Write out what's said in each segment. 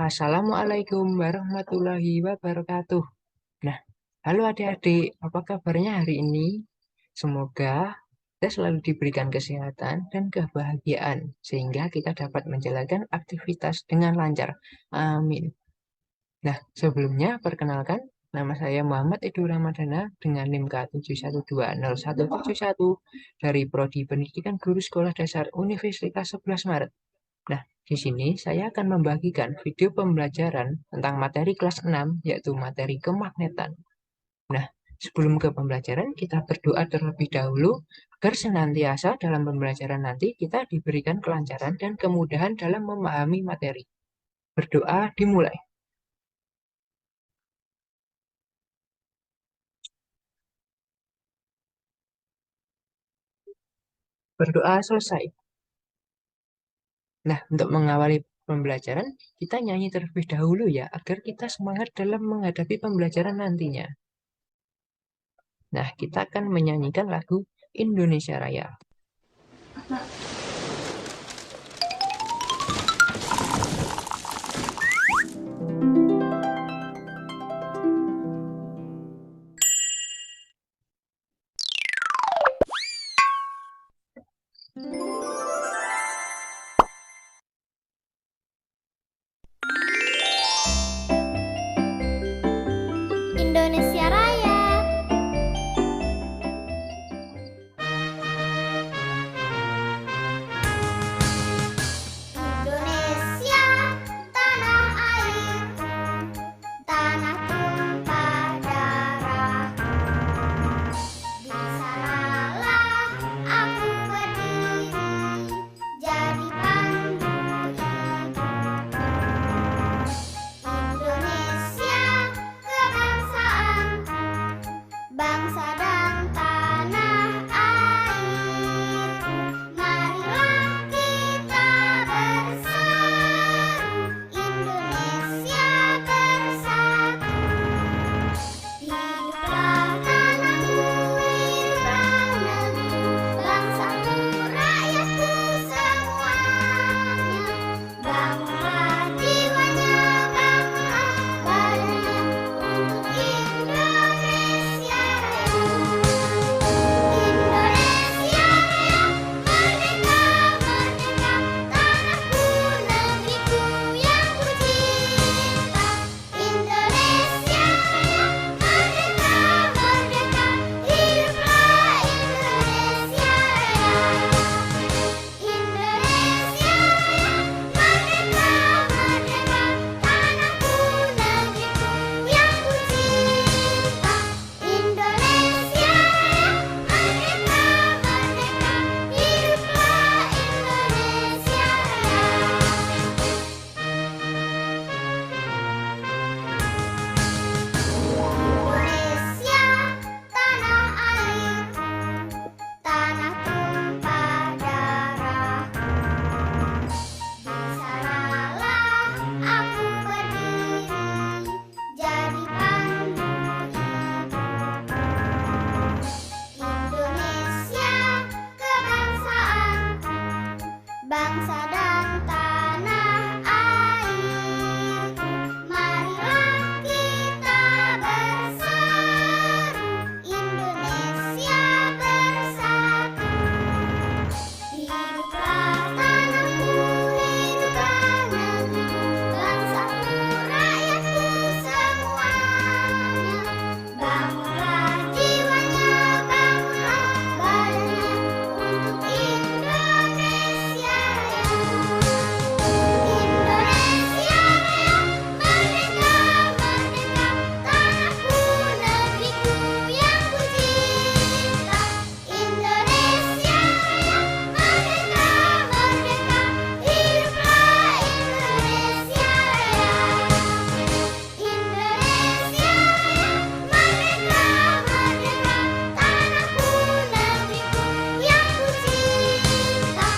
Assalamualaikum warahmatullahi wabarakatuh. Nah, halo adik-adik, apa kabarnya hari ini? Semoga kita selalu diberikan kesehatan dan kebahagiaan, sehingga kita dapat menjalankan aktivitas dengan lancar. Amin. Nah, sebelumnya perkenalkan, nama saya Muhammad Edu Ramadana dengan NIM K71200171 dari Prodi Pendidikan Guru Sekolah Dasar Universitas 11 Maret. Nah, di sini saya akan membagikan video pembelajaran tentang materi kelas 6, yaitu materi kemagnetan. Nah, sebelum ke pembelajaran, kita berdoa terlebih dahulu agar senantiasa dalam pembelajaran nanti kita diberikan kelancaran dan kemudahan dalam memahami materi. Berdoa dimulai. Berdoa selesai. Nah, untuk mengawali pembelajaran, kita nyanyi terlebih dahulu ya, agar kita semangat dalam menghadapi pembelajaran nantinya. Nah, kita akan menyanyikan lagu Indonesia Raya. Indonesia Raya. Indonesia, tanah airku, tanah tumpah darahku. Di sanalah aku berdiri, jadi pandu ibuku. Indonesia, kebangsaanku, bangsa dan tanah air. Marilah kita berseru, Indonesia bersatu. Hiduplah tanahku, hiduplah negeriku, bangsaku, rakyatku semuanya. Bangunlah jiwanya, bangunlah badannya untuk Indonesia Raya. Indonesia Raya, merdeka, merdeka, tanahku, negeriku yang ku cinta. Indonesia Raya, merdeka, merdeka, hiduplah Indonesia Raya. Indonesia Raya, merdeka, merdeka, tanahku, negeriku yang ku cinta. Indonesia Raya, merdeka, merdeka, hiduplah Indonesia Raya. Indonesia, tanah airku, tanah tumpah darahku. Di sanalah aku berdiri, jadi pandu ibuku. Indonesia, kebangsaanku, bangsa dan tanah air. Marilah kita berseru, Indonesia bersatu. Hiduplah tanahku, hiduplah negeriku, bangsaku, rakyatku semuanya. Bangunlah jiwanya, bangunlah badannya untuk Indonesia Raya. Indonesia Raya, merdeka, merdeka, tanahku, negeriku yang ku cinta. Indonesia Raya, merdeka, merdeka, hiduplah Indonesia Raya. Indonesia Raya, merdeka, merdeka, tanahku, negeriku yang ku cinta.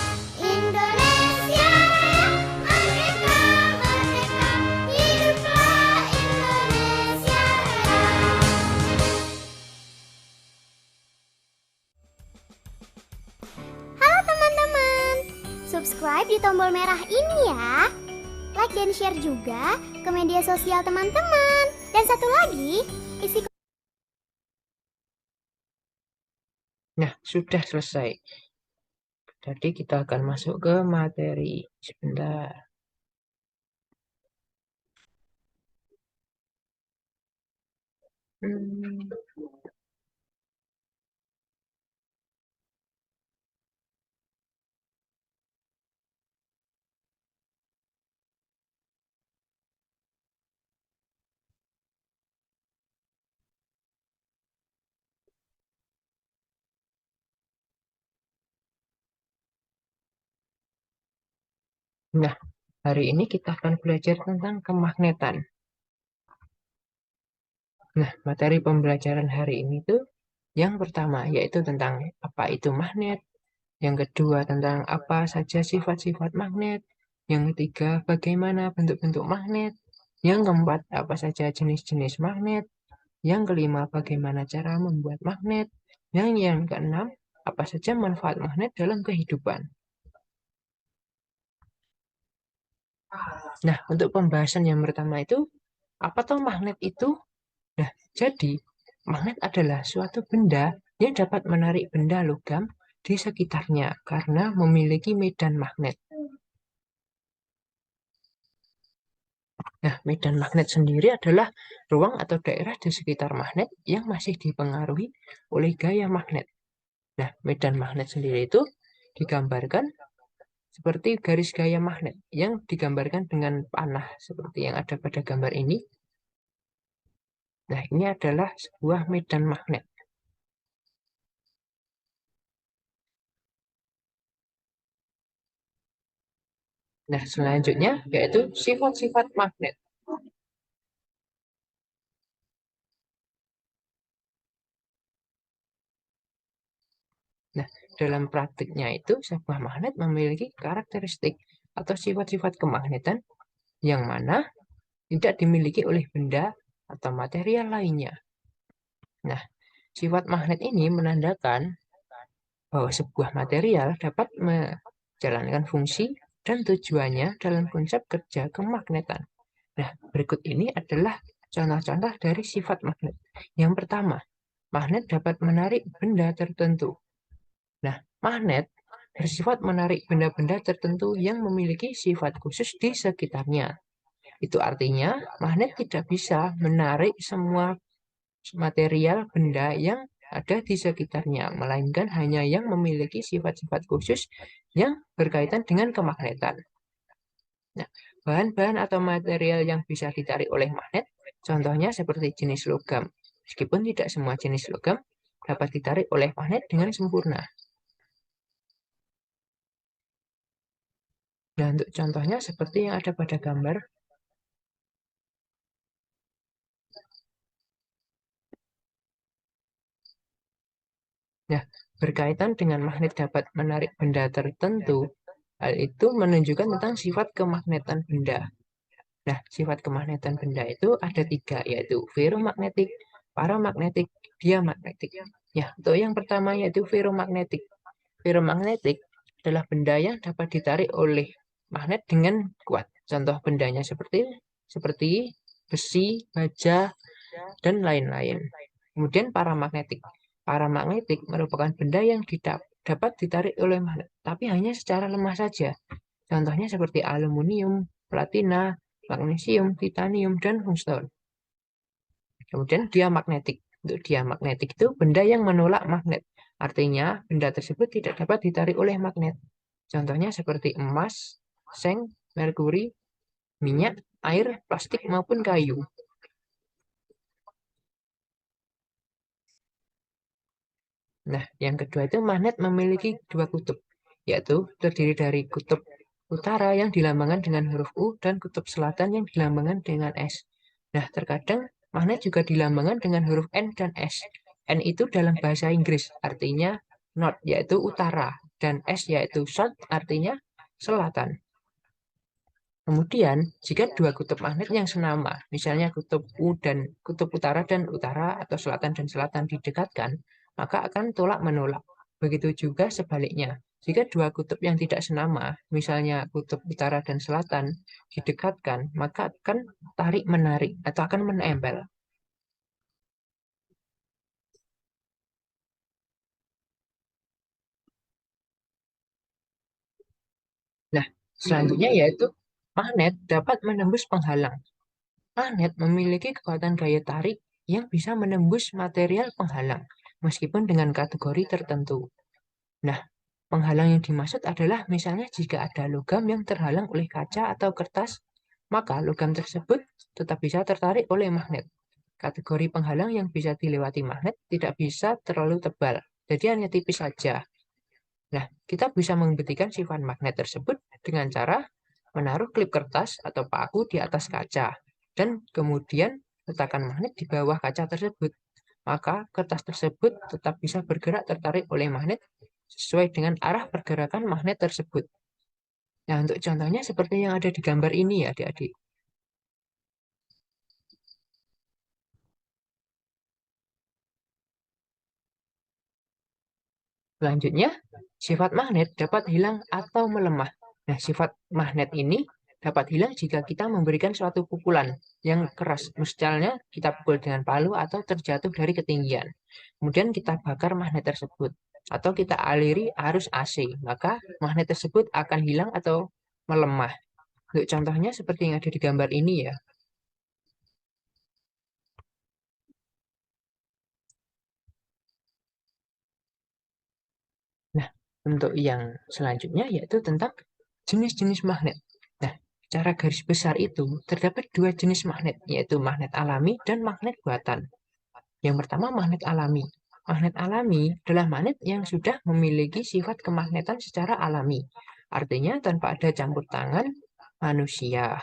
Indonesia Raya, merdeka, merdeka, hiduplah Indonesia Raya. Halo teman-teman, subscribe di tombol merah ini ya. like dan share juga ke media sosial teman-teman. Dan satu lagi, isi. Nah, sudah selesai. Jadi kita akan masuk ke materi. Sebentar. Hmm. Nah, hari ini kita akan belajar tentang kemagnetan. Nah, materi pembelajaran hari ini tuh yang pertama yaitu tentang apa itu magnet, yang kedua tentang apa saja sifat-sifat magnet, yang ketiga bagaimana bentuk-bentuk magnet, yang keempat apa saja jenis-jenis magnet, yang kelima bagaimana cara membuat magnet, yang keenam apa saja manfaat magnet dalam kehidupan. Nah, untuk pembahasan yang pertama itu, apa tuh magnet itu? Nah, jadi magnet adalah suatu benda yang dapat menarik benda logam di sekitarnya karena memiliki medan magnet. Nah, medan magnet sendiri adalah ruang atau daerah di sekitar magnet yang masih dipengaruhi oleh gaya magnet. Nah, medan magnet sendiri itu digambarkan seperti garis gaya magnet yang digambarkan dengan panah seperti yang ada pada gambar ini. Nah, ini adalah sebuah medan magnet. Nah, selanjutnya yaitu sifat-sifat magnet. Nah, dalam praktiknya itu sebuah magnet memiliki karakteristik atau sifat-sifat kemagnetan yang mana tidak dimiliki oleh benda atau material lainnya. Nah, sifat magnet ini menandakan bahwa sebuah material dapat menjalankan fungsi dan tujuannya dalam konsep kerja kemagnetan. Nah, berikut ini adalah contoh-contoh dari sifat magnet. Yang pertama, magnet dapat menarik benda tertentu. Nah, magnet bersifat menarik benda-benda tertentu yang memiliki sifat khusus di sekitarnya. Itu artinya magnet tidak bisa menarik semua material benda yang ada di sekitarnya, melainkan hanya yang memiliki sifat-sifat khusus yang berkaitan dengan kemagnetan. Nah, bahan-bahan atau material yang bisa ditarik oleh magnet, contohnya seperti jenis logam. Meskipun tidak semua jenis logam dapat ditarik oleh magnet dengan sempurna. Nah, untuk contohnya seperti yang ada pada gambar. Nah, berkaitan dengan magnet dapat menarik benda tertentu, hal itu menunjukkan tentang sifat kemagnetan benda. Nah, sifat kemagnetan benda itu ada tiga, yaitu ferromagnetik, paramagnetik, diamagnetik. Ya, untuk yang pertama yaitu ferromagnetik. Ferromagnetik adalah benda yang dapat ditarik oleh magnet dengan kuat. Contoh bendanya seperti besi, baja, dan lain-lain. Kemudian paramagnetik. Paramagnetik merupakan benda yang dapat ditarik oleh magnet, tapi hanya secara lemah saja. Contohnya seperti aluminium, platina, magnesium, titanium, dan tungsten. Kemudian diamagnetik. Untuk diamagnetik itu benda yang menolak magnet. Artinya benda tersebut tidak dapat ditarik oleh magnet. Contohnya seperti emas, seng, merkuri, minyak, air, plastik, maupun kayu. Nah, yang kedua itu magnet memiliki dua kutub, yaitu terdiri dari kutub utara yang dilambangkan dengan huruf U dan kutub selatan yang dilambangkan dengan S. Nah, terkadang magnet juga dilambangkan dengan huruf N dan S. N itu dalam bahasa Inggris artinya north, yaitu utara, dan S yaitu south, artinya selatan. Kemudian, jika dua kutub magnet yang senama, misalnya kutub U dan kutub utara dan utara atau selatan dan selatan didekatkan, maka akan tolak-menolak. Begitu juga sebaliknya. Jika dua kutub yang tidak senama, misalnya kutub utara dan selatan, didekatkan, maka akan tarik-menarik atau akan menempel. Nah, selanjutnya yaitu magnet dapat menembus penghalang. Magnet memiliki kekuatan gaya tarik yang bisa menembus material penghalang, meskipun dengan kategori tertentu. Nah, penghalang yang dimaksud adalah misalnya jika ada logam yang terhalang oleh kaca atau kertas, maka logam tersebut tetap bisa tertarik oleh magnet. Kategori penghalang yang bisa dilewati magnet tidak bisa terlalu tebal, jadi hanya tipis saja. Nah, kita bisa membuktikan sifat magnet tersebut dengan cara menaruh klip kertas atau paku di atas kaca, dan kemudian letakkan magnet di bawah kaca tersebut. Maka kertas tersebut tetap bisa bergerak tertarik oleh magnet sesuai dengan arah pergerakan magnet tersebut. Nah, untuk contohnya seperti yang ada di gambar ini ya, adik-adik. Selanjutnya, sifat magnet dapat hilang atau melemah. Nah, sifat magnet ini dapat hilang jika kita memberikan suatu pukulan yang keras. Misalnya, kita pukul dengan palu atau terjatuh dari ketinggian. Kemudian kita bakar magnet tersebut. Atau kita aliri arus AC. Maka magnet tersebut akan hilang atau melemah. Untuk contohnya seperti yang ada di gambar ini ya. Nah, untuk yang selanjutnya yaitu tentang jenis-jenis magnet. Nah, secara garis besar itu terdapat dua jenis magnet, yaitu magnet alami dan magnet buatan. Yang pertama, magnet alami. Magnet alami adalah magnet yang sudah memiliki sifat kemagnetan secara alami. Artinya tanpa ada campur tangan manusia.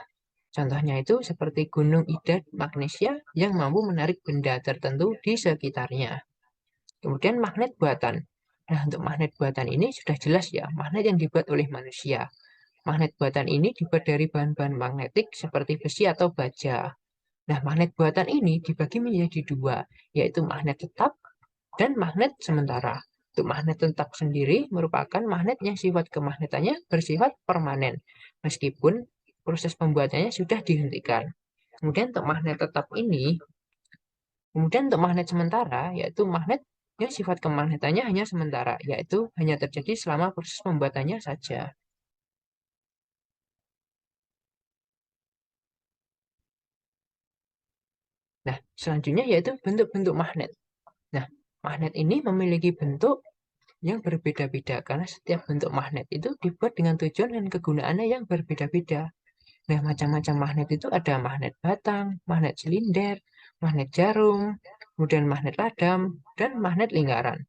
Contohnya itu seperti gunung Ida magnesia yang mampu menarik benda tertentu di sekitarnya. Kemudian magnet buatan. Nah, untuk magnet buatan ini sudah jelas ya, magnet yang dibuat oleh manusia. Magnet buatan ini dibuat dari bahan-bahan magnetik seperti besi atau baja. Nah, magnet buatan ini dibagi menjadi dua, yaitu magnet tetap dan magnet sementara. Untuk magnet tetap sendiri merupakan magnet yang sifat kemagnetannya bersifat permanen, meskipun proses pembuatannya sudah dihentikan. Kemudian untuk magnet sementara, yaitu magnet yang sifat kemagnetannya hanya sementara, yaitu hanya terjadi selama proses pembuatannya saja. Nah, selanjutnya yaitu bentuk-bentuk magnet. Nah, magnet ini memiliki bentuk yang berbeda-beda karena setiap bentuk magnet itu dibuat dengan tujuan dan kegunaannya yang berbeda-beda. Nah, macam-macam magnet itu ada magnet batang, magnet silinder, magnet jarum, kemudian magnet radam, dan magnet lingkaran.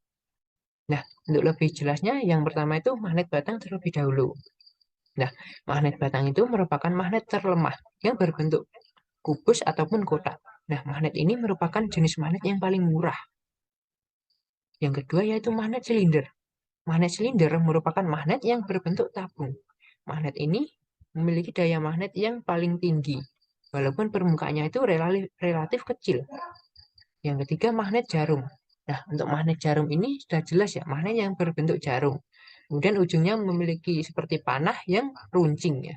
Nah, untuk lebih jelasnya, yang pertama itu magnet batang terlebih dahulu. Nah, magnet batang itu merupakan magnet terlemah yang berbentuk kubus ataupun kotak. Nah, magnet ini merupakan jenis magnet yang paling murah. Yang kedua yaitu magnet silinder. Magnet silinder merupakan magnet yang berbentuk tabung. Magnet ini memiliki daya magnet yang paling tinggi, walaupun permukaannya itu relatif kecil. Yang ketiga, magnet jarum. Nah, untuk magnet jarum ini sudah jelas ya, magnet yang berbentuk jarum. Kemudian ujungnya memiliki seperti panah yang runcing ya.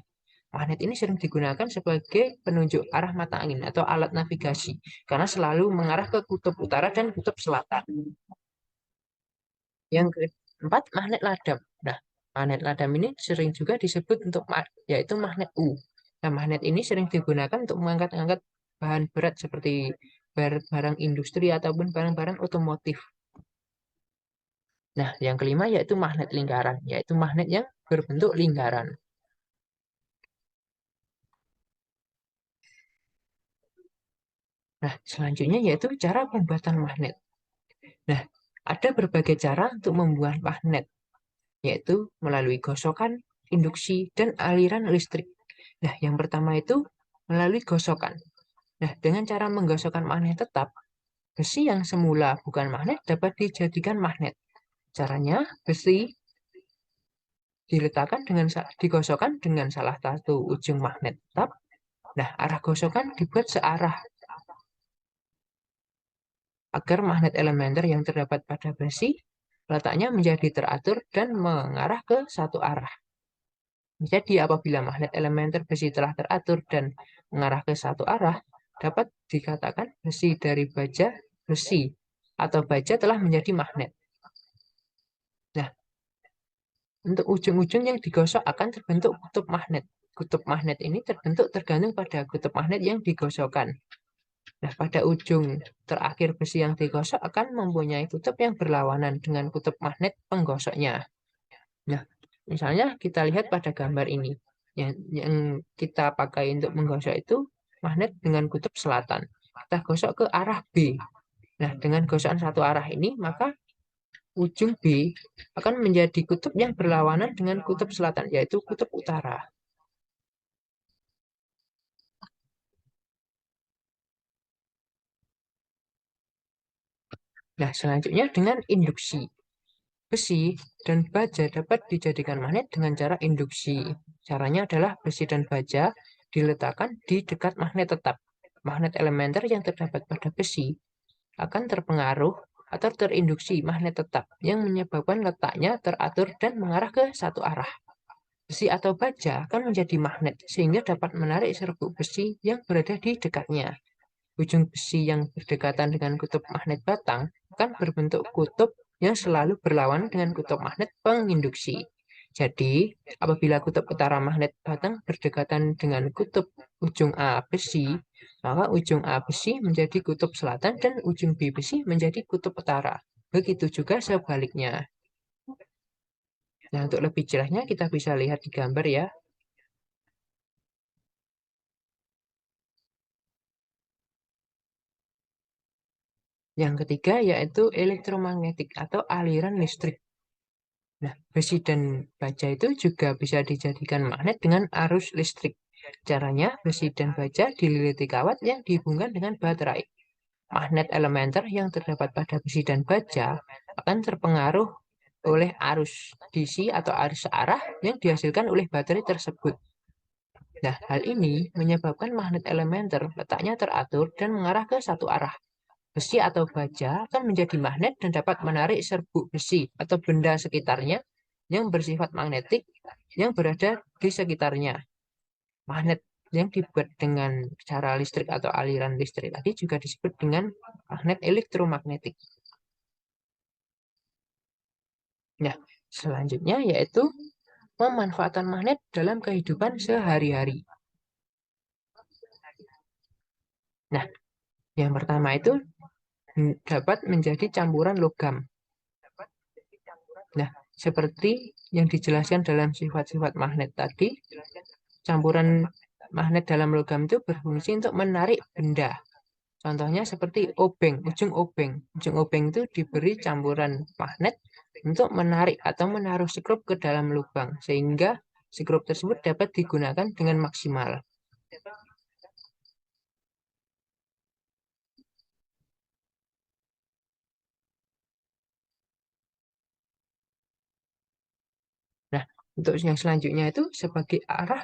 Magnet ini sering digunakan sebagai penunjuk arah mata angin atau alat navigasi, karena selalu mengarah ke kutub utara dan kutub selatan. Yang keempat, magnet ladam. Nah, magnet ladam ini sering juga disebut untuk yaitu magnet U. Nah, magnet ini sering digunakan untuk mengangkat-angkat bahan berat seperti barang industri ataupun barang-barang otomotif. Nah, yang kelima yaitu magnet lingkaran, yaitu magnet yang berbentuk lingkaran. Nah, selanjutnya yaitu cara pembuatan magnet. Nah, ada berbagai cara untuk membuat magnet, yaitu melalui gosokan, induksi, dan aliran listrik. Nah, yang pertama itu melalui gosokan. Nah, dengan cara menggosokkan magnet tetap, besi yang semula bukan magnet dapat dijadikan magnet. Caranya, besi digosokkan dengan salah satu ujung magnet tetap. Nah, arah gosokan dibuat searah agar magnet elementer yang terdapat pada besi letaknya menjadi teratur dan mengarah ke satu arah. Jadi apabila magnet elementer besi telah teratur dan mengarah ke satu arah, dapat dikatakan besi dari baja besi atau baja telah menjadi magnet. Nah, untuk ujung-ujung yang digosok akan terbentuk kutub magnet. Kutub magnet ini terbentuk tergantung pada kutub magnet yang digosokkan. Nah, pada ujung terakhir besi yang digosok akan mempunyai kutub yang berlawanan dengan kutub magnet penggosoknya. Nah, misalnya kita lihat pada gambar ini. Yang kita pakai untuk menggosok itu magnet dengan kutub selatan. Kita gosok ke arah B. Nah, dengan gosokan satu arah ini, maka ujung B akan menjadi kutub yang berlawanan dengan kutub selatan, yaitu kutub utara. Nah, selanjutnya dengan induksi. Besi dan baja dapat dijadikan magnet dengan cara induksi. Caranya adalah besi dan baja diletakkan di dekat magnet tetap. Magnet elementer yang terdapat pada besi akan terpengaruh atau terinduksi magnet tetap yang menyebabkan letaknya teratur dan mengarah ke satu arah. Besi atau baja akan menjadi magnet sehingga dapat menarik serbuk besi yang berada di dekatnya. Ujung besi yang berdekatan dengan kutub magnet batang akan berbentuk kutub yang selalu berlawanan dengan kutub magnet penginduksi. Jadi, apabila kutub utara magnet batang berdekatan dengan kutub ujung A besi, maka ujung A besi menjadi kutub selatan dan ujung B besi menjadi kutub utara. Begitu juga sebaliknya. Nah, untuk lebih jelasnya kita bisa lihat di gambar ya. Yang ketiga yaitu elektromagnetik atau aliran listrik. Nah, besi dan baja itu juga bisa dijadikan magnet dengan arus listrik. Caranya, besi dan baja dililiti kawat yang dihubungkan dengan baterai. Magnet elementer yang terdapat pada besi dan baja akan terpengaruh oleh arus DC atau arus searah yang dihasilkan oleh baterai tersebut. Nah, hal ini menyebabkan magnet elementer letaknya teratur dan mengarah ke satu arah. Besi atau baja akan menjadi magnet dan dapat menarik serbuk besi atau benda sekitarnya yang bersifat magnetik yang berada di sekitarnya. Magnet yang dibuat dengan cara listrik atau aliran listrik tadi juga disebut dengan magnet elektromagnetik. Nah, selanjutnya yaitu pemanfaatan magnet dalam kehidupan sehari-hari. Nah, yang pertama itu dapat menjadi campuran logam. Nah, seperti yang dijelaskan dalam sifat-sifat magnet tadi, campuran magnet dalam logam itu berfungsi untuk menarik benda. Contohnya seperti obeng, ujung obeng. Ujung obeng itu diberi campuran magnet untuk menarik atau menaruh sekrup ke dalam lubang, sehingga sekrup tersebut dapat digunakan dengan maksimal. Nah, untuk yang selanjutnya itu sebagai arah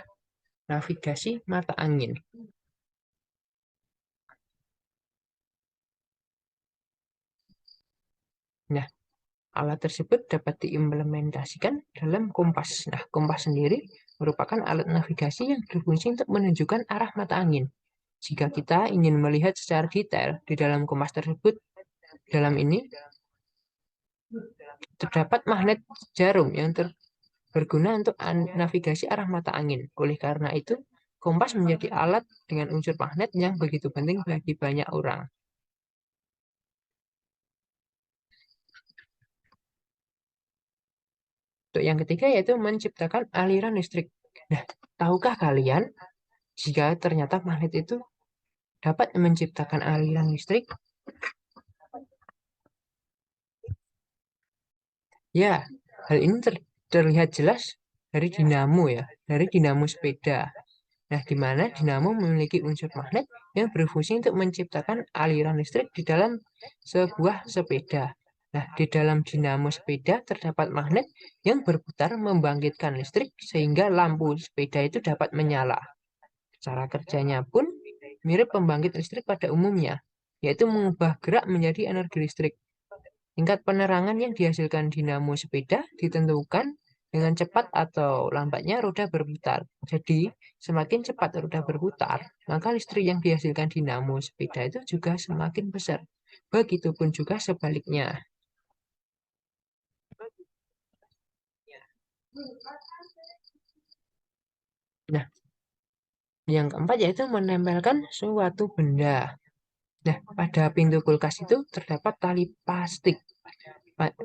navigasi mata angin. Nah, alat tersebut dapat diimplementasikan dalam kompas. Nah, kompas sendiri merupakan alat navigasi yang berfungsi untuk menunjukkan arah mata angin. Jika kita ingin melihat secara detail di dalam kompas tersebut, dalam ini terdapat magnet jarum yang berguna untuk navigasi arah mata angin. Oleh karena itu, kompas menjadi alat dengan unsur magnet yang begitu penting bagi banyak orang. Untuk yang ketiga yaitu menciptakan aliran listrik. Nah, tahukah kalian jika ternyata magnet itu dapat menciptakan aliran listrik? Ya, hal ini terlihat jelas dari dinamo ya, dari dinamo sepeda. Nah, di mana dinamo memiliki unsur magnet yang berfungsi untuk menciptakan aliran listrik di dalam sebuah sepeda. Nah, di dalam dinamo sepeda terdapat magnet yang berputar membangkitkan listrik sehingga lampu sepeda itu dapat menyala. Cara kerjanya pun mirip pembangkit listrik pada umumnya, yaitu mengubah gerak menjadi energi listrik. Tingkat penerangan yang dihasilkan dinamo sepeda ditentukan dengan cepat atau lambatnya roda berputar. Jadi, semakin cepat roda berputar, maka listrik yang dihasilkan dinamo sepeda itu juga semakin besar. Begitupun juga sebaliknya. Nah, yang keempat yaitu menempelkan suatu benda. Nah, pada pintu kulkas itu terdapat tali plastik.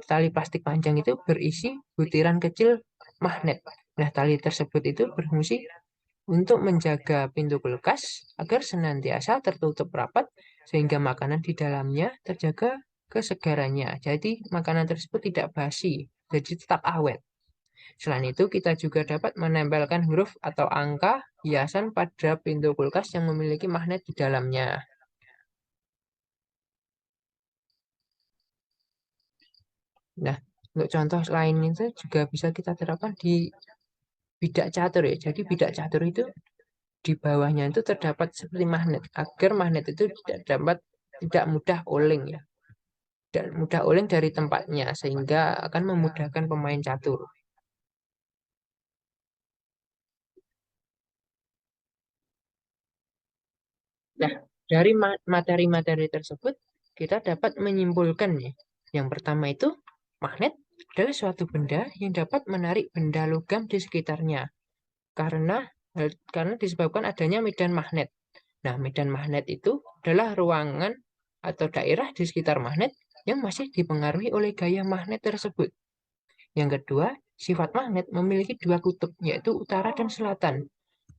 Tali plastik panjang itu berisi butiran kecil magnet. Nah, tali tersebut itu berfungsi untuk menjaga pintu kulkas agar senantiasa tertutup rapat sehingga makanan di dalamnya terjaga kesegarannya. Jadi, makanan tersebut tidak basi, jadi tetap awet. Selain itu, kita juga dapat menempelkan huruf atau angka hiasan pada pintu kulkas yang memiliki magnet di dalamnya. Nah, untuk contoh lain itu juga bisa kita terapkan di bidak catur ya. Jadi bidak catur itu di bawahnya itu terdapat seperti magnet agar magnet itu tidak mudah oleng ya. Tidak mudah oleng dari tempatnya sehingga akan memudahkan pemain catur. Nah, dari materi-materi tersebut kita dapat menyimpulkan ya. Yang pertama itu magnet adalah suatu benda yang dapat menarik benda logam di sekitarnya karena karena disebabkan adanya medan magnet. Nah, medan magnet itu adalah ruangan atau daerah di sekitar magnet yang masih dipengaruhi oleh gaya magnet tersebut. Yang kedua, sifat magnet memiliki dua kutub, yaitu utara dan selatan.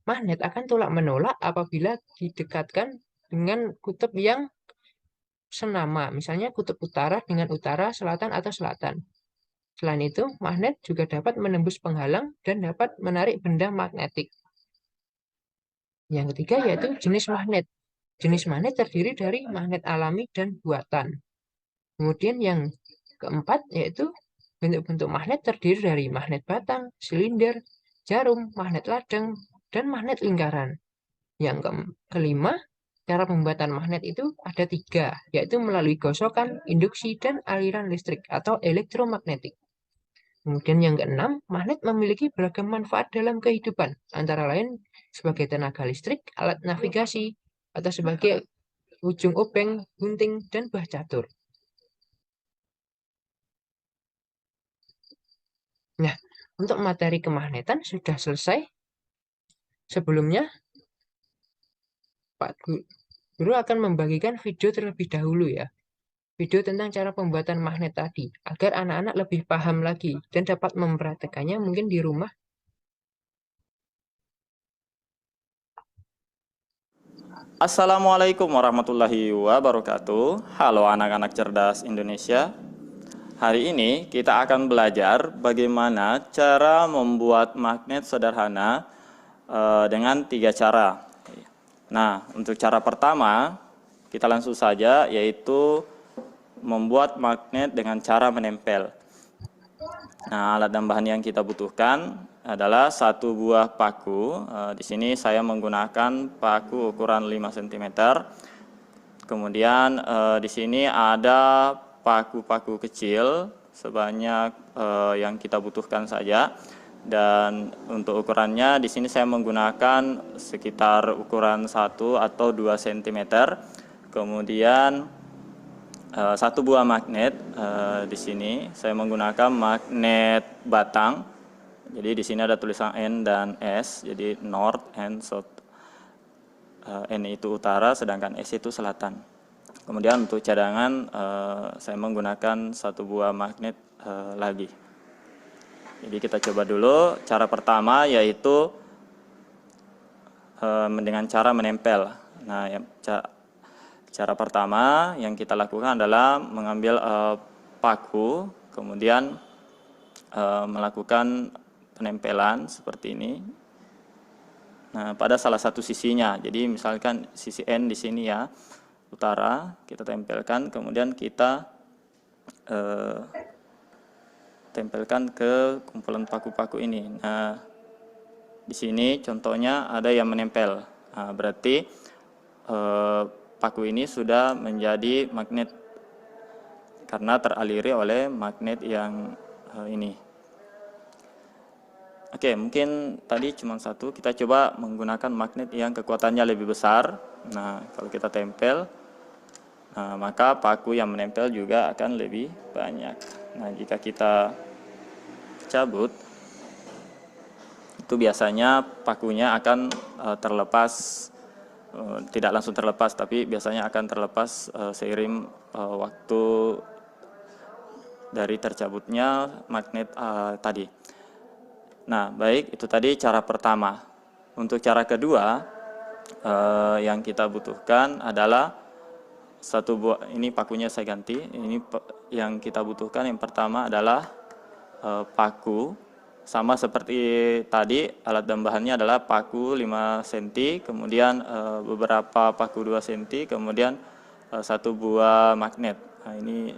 Magnet akan tolak menolak apabila didekatkan dengan kutub yang senama, misalnya kutub utara dengan utara, selatan, atau selatan. Selain itu, magnet juga dapat menembus penghalang dan dapat menarik benda magnetik. Yang ketiga yaitu jenis magnet. Jenis magnet terdiri dari magnet alami dan buatan. Kemudian yang keempat yaitu bentuk-bentuk magnet terdiri dari magnet batang, silinder, jarum, magnet ladang, dan magnet lingkaran. Yang kelima, cara pembuatan magnet itu ada tiga, yaitu melalui gosokan, induksi, dan aliran listrik atau elektromagnetik. Kemudian yang keenam, magnet memiliki beragam manfaat dalam kehidupan, antara lain sebagai tenaga listrik, alat navigasi, atau sebagai ujung obeng, gunting, dan bah catur. Nah, untuk materi kemagnetan sudah selesai. Sebelumnya, Pak Guru akan membagikan video terlebih dahulu ya. Video tentang cara pembuatan magnet tadi, agar anak-anak lebih paham lagi dan dapat mempraktekannya mungkin di rumah. Assalamualaikum warahmatullahi wabarakatuh. Halo anak-anak cerdas Indonesia. Hari ini kita akan belajar bagaimana cara membuat magnet sederhana dengan 3 cara. Nah, untuk cara pertama kita langsung saja, yaitu membuat magnet dengan cara menempel. Nah, alat dan bahan yang kita butuhkan adalah satu buah paku. Di sini saya menggunakan paku ukuran 5 cm. Kemudian di sini ada paku-paku kecil sebanyak yang kita butuhkan saja. Dan untuk ukurannya di sini saya menggunakan sekitar ukuran 1 atau 2 cm. Kemudian satu buah magnet. Di sini saya menggunakan magnet batang. Jadi di sini ada tulisan N dan S. Jadi North and South. N itu utara, sedangkan S itu selatan. Kemudian untuk cadangan saya menggunakan satu buah magnet lagi. Jadi kita coba dulu cara pertama, yaitu dengan cara menempel. Nah, cara pertama yang kita lakukan adalah mengambil paku, kemudian melakukan penempelan seperti ini. Nah, pada salah satu sisinya. Jadi misalkan sisi N di sini ya, utara, kita tempelkan, kemudian kita tempelkan ke kumpulan paku-paku ini. Nah, di sini contohnya ada yang menempel. Nah, berarti paku ini sudah menjadi magnet. karena teraliri oleh magnet yang ini. Oke, mungkin tadi cuma satu, kita coba menggunakan magnet yang kekuatannya lebih besar. Nah, kalau kita tempel, nah, maka paku yang menempel juga akan lebih banyak. Nah, jika kita cabut, itu biasanya pakunya akan terlepas, tidak langsung terlepas, tapi biasanya akan terlepas seiring waktu dari tercabutnya magnet tadi. Nah, baik, itu tadi cara pertama. Untuk cara kedua, yang kita butuhkan adalah satu buah, ini pakunya saya ganti. Ini yang kita butuhkan yang pertama adalah paku. Sama seperti tadi, alat tambahannya adalah paku 5 cm, kemudian beberapa paku 2 cm, kemudian satu buah magnet. Nah, ini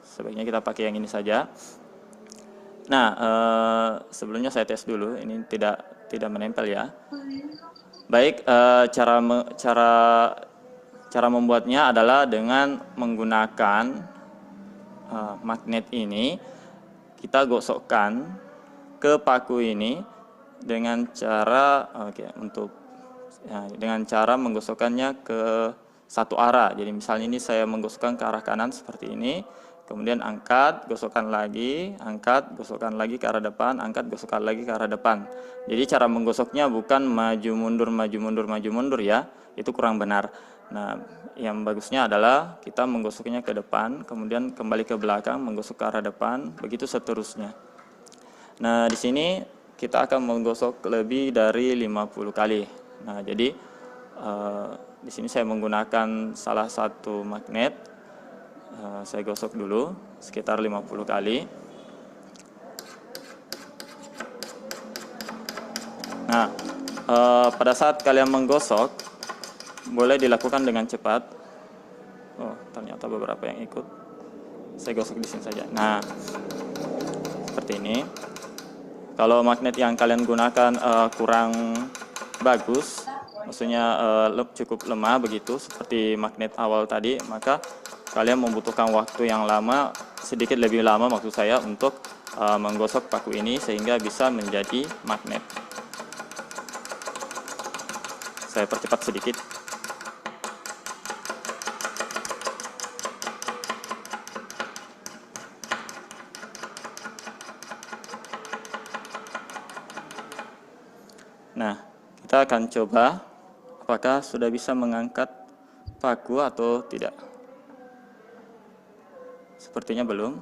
sebaiknya kita pakai yang ini saja. Nah, sebelumnya saya tes dulu, ini tidak menempel ya. Baik, cara membuatnya adalah dengan menggunakan magnet ini, kita gosokkan ke paku ini dengan cara dengan cara menggosokkannya ke satu arah. Jadi misalnya ini saya menggosokkan ke arah kanan seperti ini. Kemudian angkat, gosokkan lagi, angkat, gosokkan lagi ke arah depan, angkat, gosokkan lagi ke arah depan. Jadi cara menggosoknya bukan maju mundur ya, itu kurang benar. Nah, yang bagusnya adalah kita menggosoknya ke depan, kemudian kembali ke belakang, menggosok ke arah depan, begitu seterusnya. Nah, di sini kita akan menggosok lebih dari 50 kali. Nah, jadi di sini saya menggunakan salah satu magnet. Saya gosok dulu sekitar 50 kali. Nah, pada saat kalian menggosok, boleh dilakukan dengan cepat. Oh, ternyata beberapa yang ikut. Saya gosok di sini saja. Nah, seperti ini. Kalau magnet yang kalian gunakan kurang bagus, maksudnya cukup lemah begitu, seperti magnet awal tadi, maka kalian membutuhkan waktu yang lama, sedikit lebih lama maksud saya, untuk menggosok paku ini sehingga bisa menjadi magnet. Saya percepat sedikit. Nah, kita akan coba apakah sudah bisa mengangkat paku atau tidak. Sepertinya belum.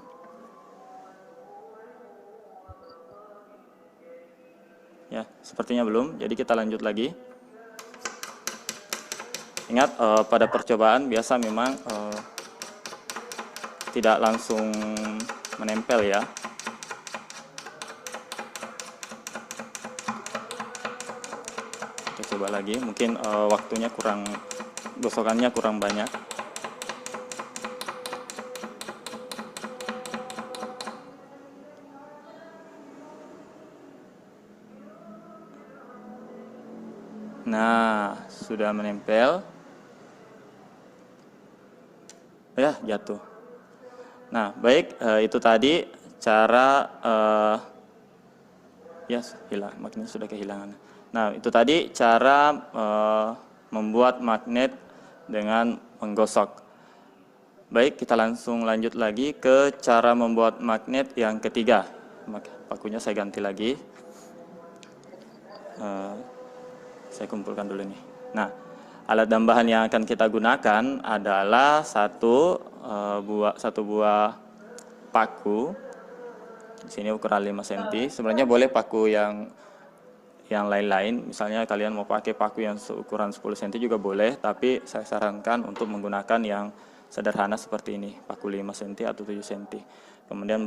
Ya, sepertinya belum. Jadi kita lanjut lagi. Ingat, pada percobaan biasa memang tidak langsung menempel ya. Kita coba lagi. Mungkin waktunya kurang, gosokannya kurang banyak. Nah, sudah menempel. Ya, jatuh. Nah, baik, itu tadi cara ya hilang, magnetnya sudah kehilangan. Nah, itu tadi cara membuat magnet dengan menggosok. Baik, kita langsung lanjut lagi ke cara membuat magnet yang ketiga. Pakunya saya ganti lagi. Saya kumpulkan dulu nih. Nah, alat tambahan yang akan kita gunakan adalah satu buah paku. Di sini ukuran 5 cm. Sebenarnya boleh paku yang lain-lain. Misalnya kalian mau pakai paku yang seukuran 10 cm juga boleh, tapi saya sarankan untuk menggunakan yang sederhana seperti ini, paku 5 cm atau 7 cm. Kemudian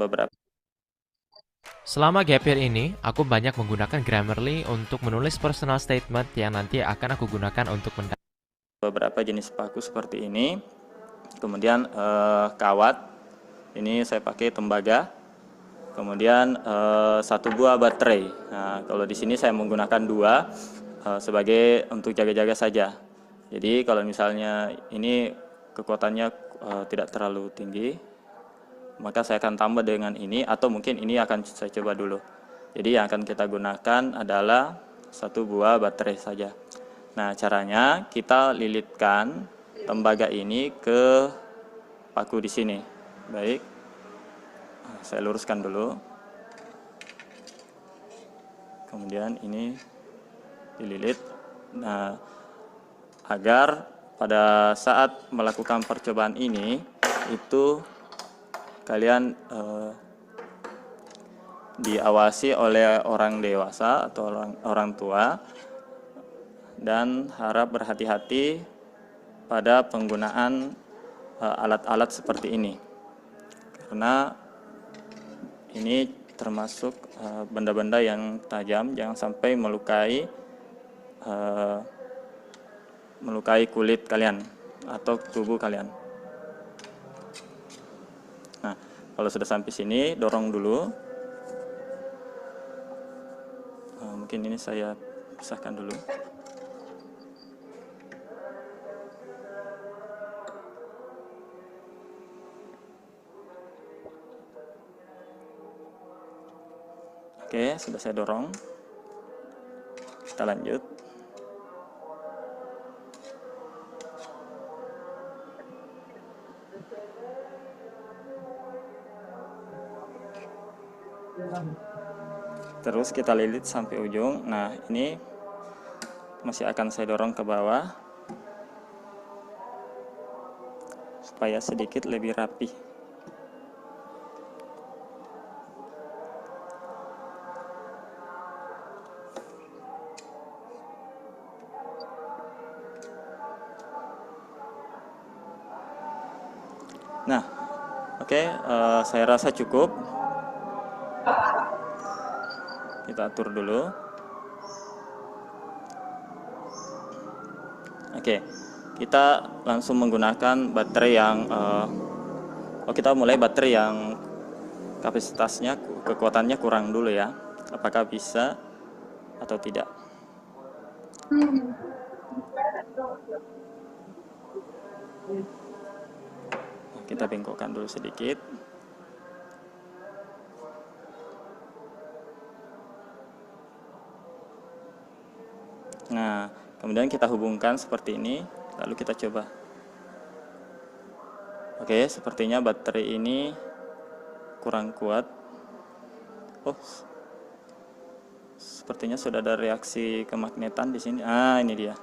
Selama gap year ini, aku banyak menggunakan Grammarly untuk menulis personal statement yang nanti akan aku gunakan untuk beberapa jenis paku seperti ini. Kemudian kawat, ini saya pakai tembaga. Kemudian satu buah baterai. Nah, kalau di sini saya menggunakan 2 sebagai untuk jaga-jaga saja. Jadi kalau misalnya ini kekuatannya tidak terlalu tinggi, maka saya akan tambah dengan ini, atau mungkin ini akan saya coba dulu. Jadi yang akan kita gunakan adalah 1 buah baterai saja. Nah, caranya kita lilitkan tembaga ini ke paku di sini. Baik, saya luruskan dulu. Kemudian ini dililit. Nah, agar pada saat melakukan percobaan ini itu kalian diawasi oleh orang dewasa atau orang tua, dan harap berhati-hati pada penggunaan alat-alat seperti ini, karena ini termasuk benda-benda yang tajam, jangan sampai melukai kulit kalian atau tubuh kalian. Nah, kalau sudah sampai sini, dorong dulu. Mungkin ini saya pisahkan dulu. Oke, sudah saya dorong. Kita lanjut. Terus kita lilit sampai ujung. Nah, ini masih akan saya dorong ke bawah supaya sedikit lebih rapi. Nah, oke, saya rasa cukup. Kita atur dulu. Oke, kita langsung menggunakan baterai yang kita mulai baterai yang kapasitasnya, kekuatannya kurang dulu ya. Apakah bisa atau tidak? Kita bengkokkan dulu sedikit. Nah, kemudian kita hubungkan seperti ini, lalu kita coba. Oke, sepertinya baterai ini kurang kuat. Oh, sepertinya sudah ada reaksi kemagnetan di sini. Ah, ini dia.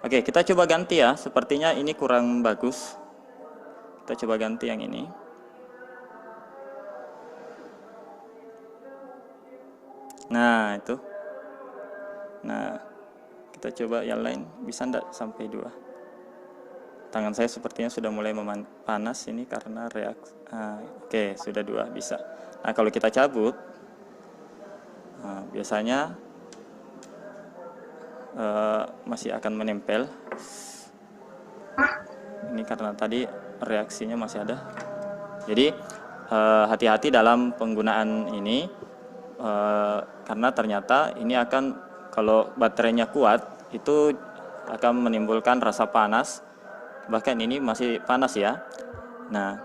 Oke, kita coba ganti ya. Sepertinya ini kurang bagus. Kita coba ganti yang ini. Nah, itu. Nah, kita coba yang lain, bisa enggak sampai 2? Tangan saya sepertinya sudah mulai panas ini karena reaksi. Oke, sudah 2, bisa. Nah, kalau kita cabut, biasanya masih akan menempel. Ini karena tadi reaksinya masih ada. Jadi, hati-hati dalam penggunaan ini, karena ternyata ini akan, kalau baterainya kuat, itu akan menimbulkan rasa panas. Bahkan ini masih panas ya. Nah,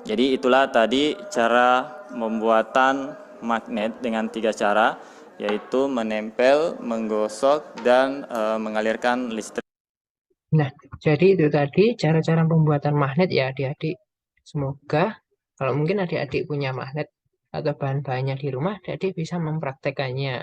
jadi itulah tadi cara pembuatan magnet dengan 3 cara, yaitu menempel, menggosok, dan mengalirkan listrik. Nah, jadi itu tadi cara-cara pembuatan magnet ya adik-adik. Semoga kalau mungkin adik-adik punya magnet atau bahan-bahannya di rumah, adik-adik bisa mempraktekannya.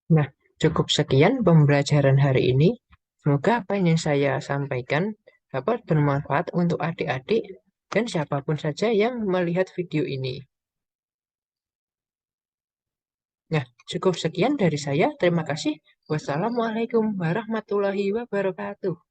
Nah, cukup sekian pembelajaran hari ini. Semoga apa yang saya sampaikan dapat bermanfaat untuk adik-adik dan siapapun saja yang melihat video ini. Nah, cukup sekian dari saya. Terima kasih. Wassalamualaikum warahmatullahi wabarakatuh.